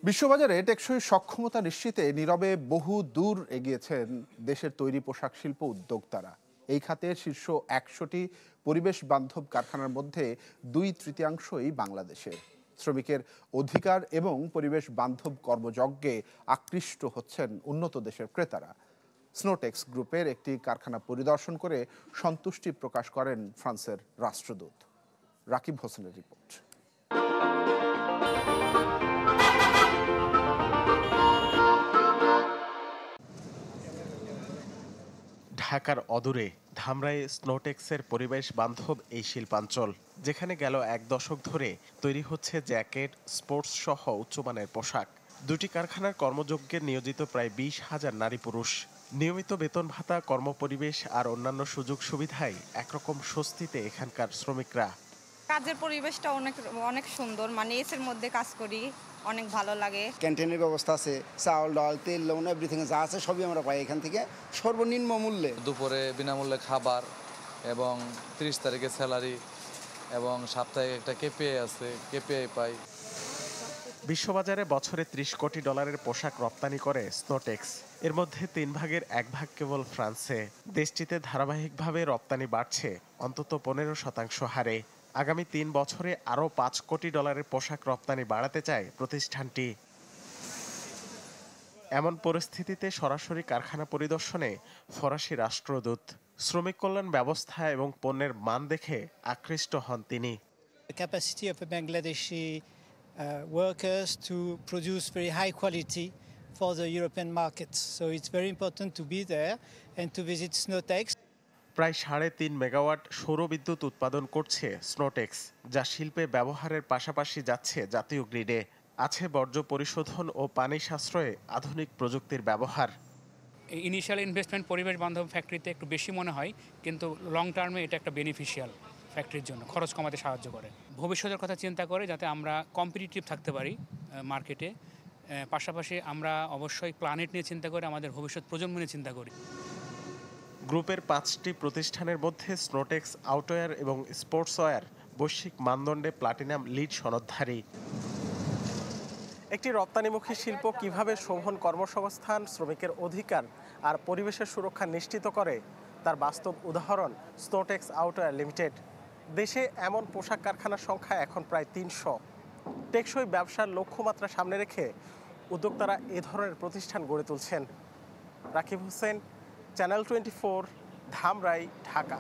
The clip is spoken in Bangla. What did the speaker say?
বিশ্ববাজারে টেকসই সক্ষমতা নিশ্চিতে নীরবে বহু দূর এগিয়েছেন দেশের তৈরি পোশাক শিল্প উদ্যোক্তারা। এই খাতের শীর্ষ ১০০টি পরিবেশ বান্ধব কারখানার মধ্যে ২/৩ বাংলাদেশে। শ্রমিকের অধিকার এবং পরিবেশ বান্ধব কর্মযজ্ঞে আকৃষ্ট হচ্ছেন উন্নত দেশের ক্রেতারা। স্নোটেক্স গ্রুপের একটি কারখানা পরিদর্শন করে সন্তুষ্টি প্রকাশ করেন ফ্রান্সের রাষ্ট্রদূত। রাকিব হোসেনের রিপোর্ট। ঢাকার অদূরে ধামরাই স্নোটেক্সের পরিবেশ বান্ধব এই শিল্পাঞ্চল, যেখানে গেল ১ দশক ধরে তৈরি হচ্ছে জ্যাকেট, স্পোর্টস সহ উচ্চমানের পোশাক। দুটি কারখানার কর্মযজ্ঞে নিয়োজিত প্রায় ২০,০০০ নারী পুরুষ। নিয়মিত বেতন ভাতা, কর্মপরিবেশ আর অন্যান্য সুযোগ সুবিধায় একরকম স্বস্তিতে এখানকার শ্রমিকরা। কাজের পরিবেশটা অনেক অনেক সুন্দর, মানে এসির মধ্যে কাজ করি, অনেক ভালো লাগে। ক্যান্টিনের ব্যবস্থা আছে, চাউল ডাল তেল লবণ এভরিথিং যা আছে সবই আমরা পাই এখান থেকে সর্বনিম্ন মূল্যে। দুপুরে বিনামূল্যে খাবার এবং ৩০ তারিখে স্যালারি এবং সাপ্তাহিক একটা কেপিআই আছে, কেপিআই পাই। বিশ্ববাজারে বছরে $৩০ কোটি পোশাক রপ্তানি করে স্নোটেক্স। এর মধ্যে ৩ ভাগের ১ ভাগ কেবল ফ্রান্সে। দেশটিতে ধারাবাহিকভাবে রপ্তানি বাড়ছে অন্তত ১৫% হারে। আগামী ৩ বছরে আরও $৫ কোটি পোশাক রপ্তানি বাড়াতে চায় প্রতিষ্ঠানটি। এমন পরিস্থিতিতে সরাসরি কারখানা পরিদর্শনে ফরাসি রাষ্ট্রদূত। শ্রমিক কল্যাণ ব্যবস্থা এবং পণ্যের মান দেখে আকৃষ্ট হন তিনি। The capacity of the Bangladeshi workers to produce very high quality for the European markets. So it's very important to be there and to visit Snotex. প্রায় ৩.৫ মেগাওয়াট সৌরবিদ্যুৎ উৎপাদন করছে স্নোটেক্স, যা শিল্পে ব্যবহারের পাশাপাশি যাচ্ছে জাতীয় গ্রিডে। আছে বর্জ্য পরিশোধন ও পানি সাশ্রয়ে আধুনিক প্রযুক্তির ব্যবহার। ইনিশিয়াল ইনভেস্টমেন্ট পরিবেশ বান্ধব ফ্যাক্টরিতে একটু বেশি মনে হয়, কিন্তু লং টার্মে এটা একটা বেনিফিশিয়াল ফ্যাক্টরির জন্য, খরচ কমাতে সাহায্য করে। ভবিষ্যতের কথা চিন্তা করে যাতে আমরা কম্পিটিটিভ থাকতে পারি মার্কেটে, পাশাপাশি আমরা অবশ্যই প্ল্যানেট নিয়ে চিন্তা করে আমাদের ভবিষ্যৎ প্রজন্ম নিয়ে চিন্তা করি। গ্রুপের ৫টি প্রতিষ্ঠানের মধ্যে স্নোটেক্স আউটওয়্যার এবং স্পোর্টসওয়্যার বৈশ্বিক মানদণ্ডে প্লাটিনাম লিড সনদধারী। একটি রপ্তানিমুখী শিল্প কিভাবে শোভন কর্মসংস্থান, শ্রমিকের অধিকার আর পরিবেশের সুরক্ষা নিশ্চিত করে, তার বাস্তব উদাহরণ স্নোটেক্স আউটওয়্যার লিমিটেড। দেশে এমন পোশাক কারখানার সংখ্যা এখন প্রায় ৩০০। টেকসই ব্যবসার লক্ষ্যমাত্রা সামনে রেখে উদ্যোক্তারা এ ধরনের প্রতিষ্ঠান গড়ে তুলছেন। রাকিব হোসেন, চ্যানেল 24, ধামরাই, ঢাকা।